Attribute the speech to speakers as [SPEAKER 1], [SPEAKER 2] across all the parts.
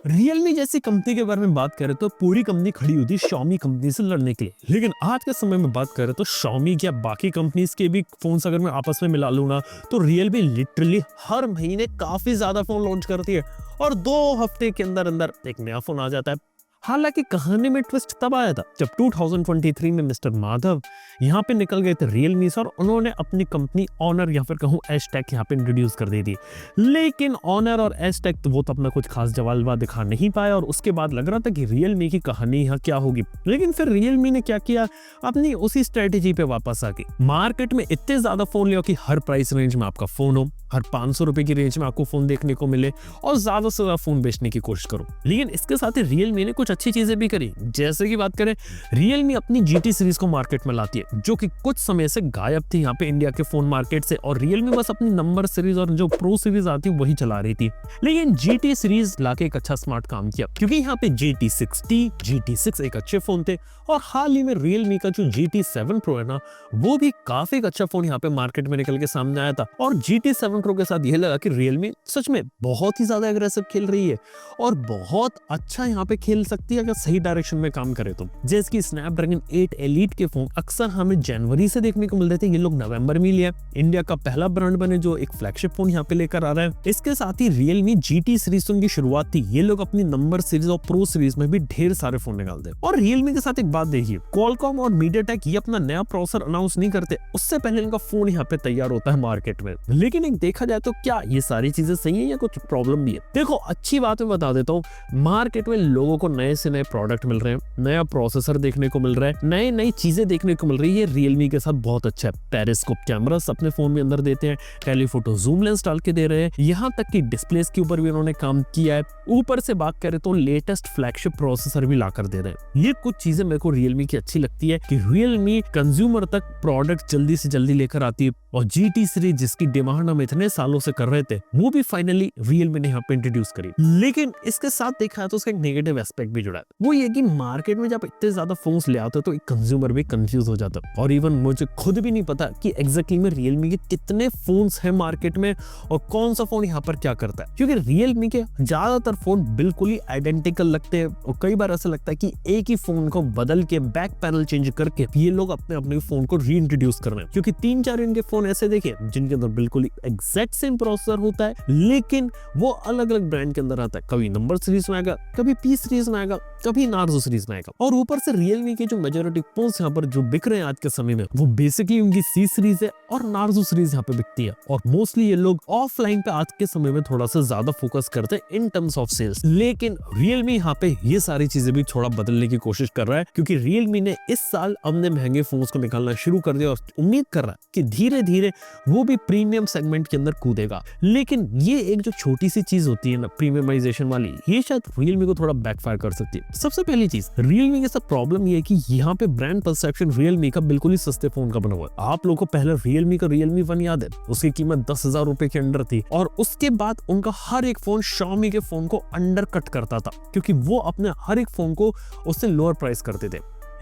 [SPEAKER 1] Realme जैसी company के बारे में बात करें तो पूरी कंपनी खड़ी हुई थी Xiaomi कंपनी से लड़ने के लिए। लेकिन आज के समय में बात करें तो Xiaomi क्या बाकी कंपनीज के भी फोन्स अगर मैं आपस में मिला लूँ ना, तो रियलमी लिटरली हर महीने काफी ज्यादा फोन लॉन्च करती है और 2 हफ्ते के अंदर अंदर एक नया फोन आ जाता है। हालांकि कहानी में ट्विस्ट तब आया था जब 2023 में मिस्टर माधव यहाँ पे निकल गए थे रियलमी से और उन्होंने अपनी कंपनी ऑनर या फिर कहूँ एच टेक यहाँ पे इंट्रोड्यूस कर दी थी। लेकिन ऑनर और एच टेक तो वो तो अपना कुछ खास जवाब दिखा नहीं पाया और उसके बाद लग रहा था कि रियलमी की कहानी यहाँ क्या होगी। लेकिन फिर रियलमी ने क्या किया, अपनी उसी स्ट्रेटेजी पे वापस आ गई। मार्केट में इतने ज्यादा फोन लिया कि हर प्राइस रेंज में आपका फोन हो, हर 500 रुपए की रेंज में आपको फोन देखने को मिले और ज्यादा से ज्यादा फोन बेचने की कोशिश करो। लेकिन इसके साथ ही रियलमी ने कुछ अच्छी चीजें भी करी। जैसे कि बात करें, रियलमी अपनी GT सीरीज को मार्केट में लाती है जो कि कुछ समय से गायब थी यहाँ पे इंडिया के फोन मार्केट से, और रियलमी बस अपनी नंबर सीरीज और जो प्रो सीरीज आती वही चला रही थी। लेकिन GT सीरीज लाके एक अच्छा स्मार्ट काम किया क्योंकि यहाँ पे GT60, GT6 एक अच्छे फोन थे और हाल ही में रियलमी का जो GT7 Pro है ना, वो भी काफी एक अच्छा फोन यहाँ पे मार्केट में निकल के सामने आया था। और GT7 Pro के साथ यह लगा कि रियलमी सच में बहुत ही ज्यादा एग्रेसिव खेल रही है और बहुत अच्छा यहाँ पे खेल सकती है अगर सही डायरेक्शन में काम करे तो। जैसे कि स्नैपड्रैगन 8 एलीट के फोन अक्सर हमें जनवरी से देखने को मिलते थे, ये लोग नवंबर में लिया। इंडिया का पहला ब्रांड बने जो एक फ्लैगशिप फोन यहाँ पे लेकर आ रहा है। इसके साथ ही रियलमी GT सीरीज की शुरुआत थी, ये लोग अपनी नंबर सीरीज और प्रो सीरीज में भी ढेर सारे फोन निकालते हैं। और रियलमी के साथ एक बात देखिए, क्वालकॉम और मीडियाटेक ये अपना नया प्रोसेसर अनाउंस नहीं करते, उससे पहले इनका फोन यहाँ पे तैयार होता है मार्केट में। लेकिन एक देखा जाए तो क्या ये सारी चीजें सही है या कुछ प्रॉब्लम भी है? देखो, अच्छी बात मैं बता देता हूँ, मार्केट में लोगों को नए से नए प्रोडक्ट मिल रहे हैं, नया प्रोसेसर देखने को मिल रहा है, नई नई चीजें देखने को मिल रही है। रियलमी के साथ बहुत अच्छा है, पेरिस्कोप कैमरास अपने फोन में अंदर देते हैं, टेलीफोटो जूम लेंस डाल के दे रहे हैं, यहाँ तक कि डिस्प्लेस के ऊपर भी उन्होंने काम किया है। ऊपर से बात करें तो लेटेस्ट फ्लैगशिप प्रोसेसर भी लाकर दे रहे हैं। ये कुछ चीजें मेरे को रियलमी की अच्छी लगती है कि रियलमी कंज्यूमर तक प्रोडक्ट जल्दी से जल्दी लेकर आती है। और GT सीरीज जिसकी डिमांड हम इतने सालों से कर रहे थे, वो भी फाइनली रियलमी ने यहाँ पे इंट्रोड्यूस करी। लेकिन इसके साथ देखा तो उसका एक नेगेटिव एस्पेक्ट भी जुड़ा है, वो ये कि मार्केट में जब इतने ज्यादा फोन्स ले आते तो एक कंज्यूमर भी कंफ्यूज हो जाता है। और इवन मुझे खुद भी नहीं पता कि एग्जैक्टली में रियलमी के कितने फोन्स हैं मार्केट में और कौन सा फोन यहाँ पर क्या करता है, क्योंकि रियलमी के ज्यादातर फोन बिल्कुल ही आइडेंटिकल लगते हैं और कई बार ऐसा लगता है कि एक ही फोन को बदल के बैक पैनल चेंज करके ये लोग अपने फोन को री इंट्रोड्यूस कर रहे हैं। क्योंकि 3-4 इनके फोन ऐसे देखे जिनके अंदर बिल्कुल एग्जैक्ट सेम प्रोसेसर होता है, लेकिन वो अलग अलग ब्रांड के अंदर आता है। कभी नंबर सीरीज में आएगा, कभी P सीरीज में आएगा, कभी नार्जो सीरीज में आएगा। और ऊपर से रियलमी के जो मेजॉरिटी फोन्स यहाँ पर जो बिक रहे हैं आज के समय में, वो बेसिकली उनकी C सीरीज है और नार्जो सीरीज यहाँ पे बिकती है। और मोस्टली ये लोग ऑफलाइन पे आज के समय में थोड़ा सा ज्यादा फोकस करते हैं इन टर्म्स ऑफ सेल्स। लेकिन रियलमी यहाँ पे ये सारी चीजें भी थोड़ा बदलने की कोशिश कर रहा है, क्योंकि रियलमी ने इस साल अपने महंगे फोन्स को निकालना शुरू कर दिया और उम्मीद कर रहा है कि धीरे धीरे वो भी प्रीमियम सेगमेंट के अंदर कूदेगा। लेकिन ये एक जो छोटी सी चीज होती है ना, प्रीमियमाइजेशन वाली, ये शायद रियलमी को थोड़ा बैकफायर कर सकती है। सबसे पहली चीज, रियलमी के साथ प्रॉब्लम ये है कि यहाँ पे ब्रांड परसेप्शन रियलमी का बिल्कुल ही सस्ते फोन का बना हुआ है। आप लोगों को पहले रियलमी का Realme 1 याद है, उसकी कीमत 10,000 रुपए के अंडर थी और उसके बाद उनका हर एक फोन Xiaomi के फोन को अंडर कट करता था, क्योंकि वो अपने हर एक फोन को उससे लोअर प्राइस करते थे।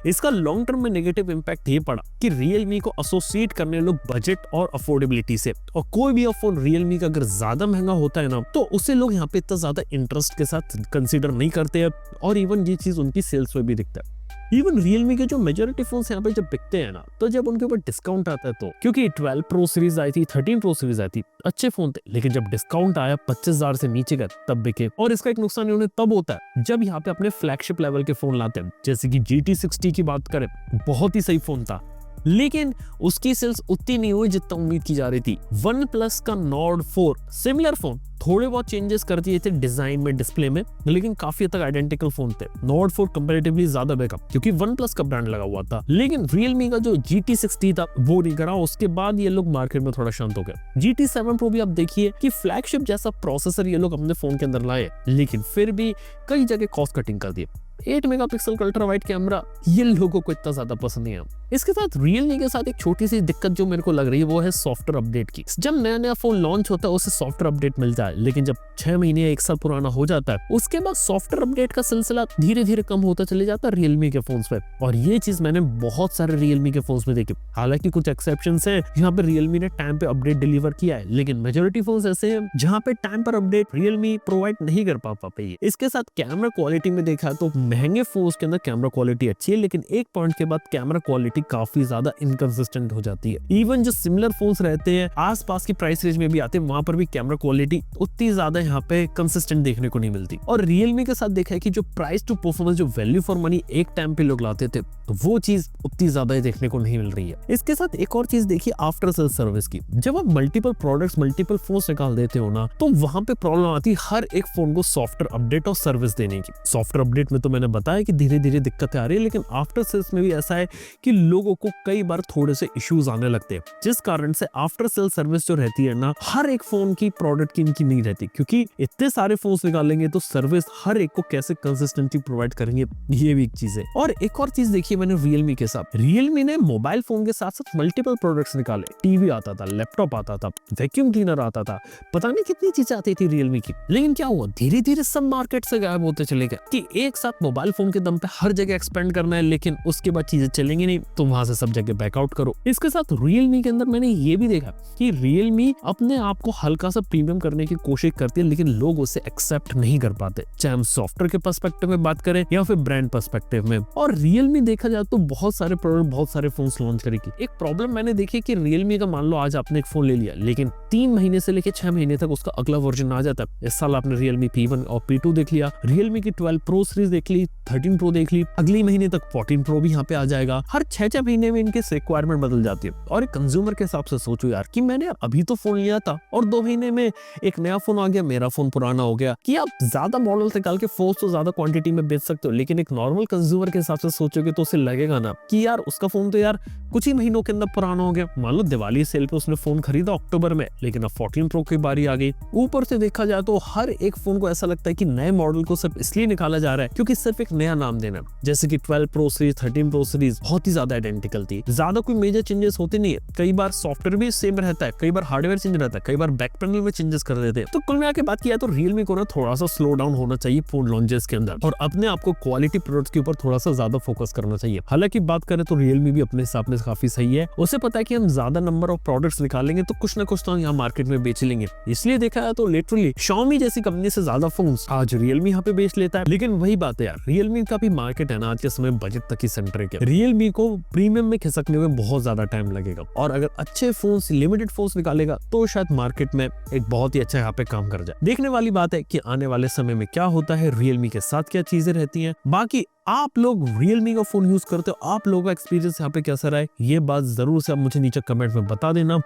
[SPEAKER 1] इसका लॉन्ग टर्म में नेगेटिव इंपैक्ट ये पड़ा कि रियलमी को एसोसिएट करने लोग बजट और अफोर्डेबिलिटी से, और कोई भी फोन रियलमी का अगर ज्यादा महंगा होता है ना, तो उसे लोग यहाँ पे इतना ज्यादा इंटरेस्ट के साथ कंसीडर नहीं करते हैं। और इवन ये चीज उनकी सेल्स में भी दिखता है। इवन रियलमी के जो मेजॉरिटी फोन्स यहाँ पे जब बिकते हैं ना, तो जब उनके ऊपर डिस्काउंट आता है, तो क्योंकि 12 प्रो सीरीज आई थी, 13 प्रो सीरीज आई थी, अच्छे फोन थे, लेकिन जब डिस्काउंट आया 25,000 से नीचे का, तब बिके। और इसका एक नुकसान उन्हें तब होता है जब यहाँ पे अपने फ्लैगशिप लेवल के फोन लाते हैं। जैसे कि GT60 की बात करें, बहुत ही सही फोन था, लेकिन उसकी सेल्स उतनी नहीं हुई जितना उम्मीद की जा रही थी। OnePlus का Nord 4 सिमिलर फोन, थोड़े बहुत चेंजेस कर दिए थे डिजाइन में, डिस्प्ले में, लेकिन काफी हद तक आइडेंटिकल फोन थे। Nord 4 कंपैरेटिवली ज्यादा बैकअप क्योंकि OnePlus का ब्रांड लगा हुआ था। लेकिन Realme का जो GT60 था वो नहीं करा, उसके बाद ये लोग मार्केट में थोड़ा शांत हो गए। GT7 Pro भी आप देखिए कि फ्लैगशिप जैसा प्रोसेसर ये लोग अपने फोन के अंदर लाए, लेकिन फिर भी कई जगह कॉस्ट कटिंग कर दिए। 8 मेगापिक्सल का अल्ट्रा वाइड कैमरा, ये लोगों को इतना ज्यादा पसंद नहीं है। इसके साथ रियलमी के साथ एक छोटी सी दिक्कत जो मेरे को लग रही है वो है सॉफ्टवेयर अपडेट की। जब नया नया फोन लॉन्च होता है उसे सॉफ्टवेयर अपडेट मिलता है, लेकिन जब 6 महीने या 1 साल पुराना हो जाता है उसके बाद सॉफ्टवेयर अपडेट का सिलसिला धीरे धीरे कम होता चले जाता है रियलमी के फोन्स पे। और ये चीज मैंने बहुत सारे रियलमी के फोन्स में देखी। हालांकि कुछ एक्सेप्शंस हैं यहाँ पे रियलमी ने टाइम पे अपडेट डिलीवर किया है, लेकिन मेजोरिटी फोन्स ऐसे हैं जहाँ पे टाइम पर अपडेट रियलमी प्रोवाइड नहीं कर पाती है। इसके साथ कैमरा क्वालिटी में देखा तो महंगे फोन्स के अंदर कैमरा क्वालिटी अच्छी है, लेकिन एक पॉइंट के बाद कैमरा क्वालिटी काफी ज्यादा इनकंसिस्टेंट हो जाती है। इवन जो सिमिलर फोन्स रहते हैं आसपास की प्राइस रेंज में भी आते हैं, वहां पर भी कैमरा क्वालिटी उतनी ज्यादा यहाँ पे कंसिस्टेंट देखने को नहीं मिलती। और रियलमी के साथ देखा है कि जो प्राइस टू परफॉर्मेंस, जो वैल्यू फॉर मनी एक टाइम पे लोग लाते थे, तो वो चीज उतनी ज्यादा देखने को नहीं मिल रही है। इसके साथ एक और चीज देखिए आफ्टर सेल सर्विस की। जब आप मल्टीपल प्रोडक्ट्स, मल्टीपल फोन्स निकाल देते हो ना, तो वहां पे प्रॉब्लम आती है हर एक फोन को सॉफ्टवेयर अपडेट और सर्विस देने की। सॉफ्टवेयर अपडेट में तो मैंने बताया कि धीरे धीरे दिक्कतें आ रही है, लेकिन आफ्टर सेल्स में भी ऐसा है कि लोगों को कई बार थोड़े से इश्यूज आने लगते हैं, जिस कारण से आफ्टर सेल सर्विस जो रहती है ना, हर एक फोन की प्रोडक्ट की इनकी नहीं रहती, क्योंकि इतने सारे फोन्स निकालेंगे तो सर्विस हर एक को कैसे कंसिस्टेंटली प्रोवाइड करेंगे, ये भी एक चीज है। और एक और चीज देखिए मैंने रियलमी के साथ, रियलमी ने मोबाइल फोन के साथ साथ मल्टीपल प्रोडक्ट्स निकाले। टीवी आता था, लैपटॉप आता था, वैक्यूम क्लीनर आता था, पता नहीं कितनी चीजें आती थी रियलमी की। लेकिन क्या हुआ, धीरे धीरे सब मार्केट से गायब होते चले गए कि एक साथ मोबाइल फोन के दम पे हर जगह एक्सपेंड करना है, लेकिन उसके बाद चीजें चलेंगी नहीं, तो वहां से सब जगह बैकआउट करो। इसके साथ रियलमी के अंदर मैंने ये भी देखा कि रियलमी अपने आप को हल्का सा प्रीमियम करने की कोशिश करती है, लेकिन लोग उसे एक्सेप्ट नहीं कर पाते, चाहे हम सॉफ्टवेयर के पर्सपेक्टिव में बात करें या फिर ब्रांड पर्सपेक्टिव में। और रियलमी देखा जाए तो बहुत सारे प्रोडक्ट, बहुत सारे फोन लॉन्च करेगी। एक प्रॉब्लम मैंने देखी कि रियलमी का मान लो आज आपने एक फोन ले लिया, लेकिन 3 महीने से लेकर 6 महीने तक उसका अगला वर्जन आ जाता है। इस साल आपने रियलमी P1 और P2 देख लिया, रियलमी की 12 प्रो सीरीज देख ली, 13 प्रो देख ली, अगले महीने तक 14 प्रो भी यहाँ पे आ जाएगा। हर 6-6 महीने में इनके रिक्वायरमेंट बदल जाती है। और एक कंज्यूमर के हिसाब से सोचो यार कि मैंने अभी तो फोन लिया था और 2 महीने में एक नया फोन आ गया, मेरा फोन पुराना हो गया। कि आप ज्यादा मॉडल निकाल के फोन तो ज्यादा क्वांटिटी में बेच सकते हो, लेकिन एक नॉर्मल कंज्यूमर के हिसाब से सोचोगे तो उसे लगेगा ना कि यार उसका फोन तो यार कुछ ही महीनों के अंदर पुराना हो गया। मान लो दिवाली सेल पे उसने फोन खरीदा अक्टूबर में, लेकिन अब 14 प्रो की बारी आ गई। ऊपर से देखा जाए तो हर एक फोन को ऐसा लगता है कि नए मॉडल को सिर्फ इसलिए निकाला जा रहा है क्योंकि सिर्फ एक नया नाम देना। जैसे कि 12 प्रो सीरीज, 13 प्रो सीरीज बहुत ही ज्यादा आइडेंटिकल थी, ज्यादा कोई मेजर चेंजेस होते नहीं है। कई बार सॉफ्टवेयर भी सेम रहता है, कई बार हार्डवेयर चेंज रहता है, कई बार बैक पैनल में चेंजेस कर देते हैं। तो कुल मिला के बात किया तो रियलमी को ना थोड़ा सा स्लो डाउन होना चाहिए फोन लॉन्चेस के अंदर, और अपने आप को क्वालिटी प्रोडक्ट्स के ऊपर थोड़ा सा ज्यादा फोकस करना चाहिए। हालांकि बात करें तो रियलमी भी अपने हिसाब में काफी सही है, उसे पता है कि हम ज्यादा नंबर ऑफ प्रोडक्ट्स निकालेंगे तो कुछ ना कुछ तो यहाँ मार्केट में बेच लेंगे। इसलिए देखा है तो लिटरली Xiaomi जैसी कंपनी से ज्यादा फोन्स आज रियलमी यहाँ पे बेच लेता है। लेकिन वही बात है यार, रियलमी का भी मार्केट है ना आज के समय बजट तक ही सेंट्रिक है। रियलमी को प्रीमियम में खिसकने में बहुत ज्यादा टाइम लगेगा, और अगर अच्छे फोन्स, लिमिटेड फोन्स निकालेगा तो शायद मार्केट में एक बहुत ही अच्छा यहाँ पे काम कर जाए। देखने वाली बात है कि आने वाले समय में क्या होता है, रियलमी के साथ क्या चीजें रहती हैं। बाकी आप लोग रियलमी का फोन यूज करते हो, आप लोगों का एक्सपीरियंस यहाँ पे कैसा रहा है, ये बात जरूर से आप मुझे नीचे कमेंट में बता देना।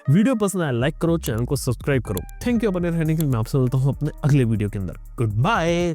[SPEAKER 1] वीडियो पसंद आया लाइक करो, चैनल को सब्सक्राइब करो। थैंक यू बने रहने के लिए। मैं आपसे मिलता हूँ अपने अगले वीडियो के अंदर। Good bye.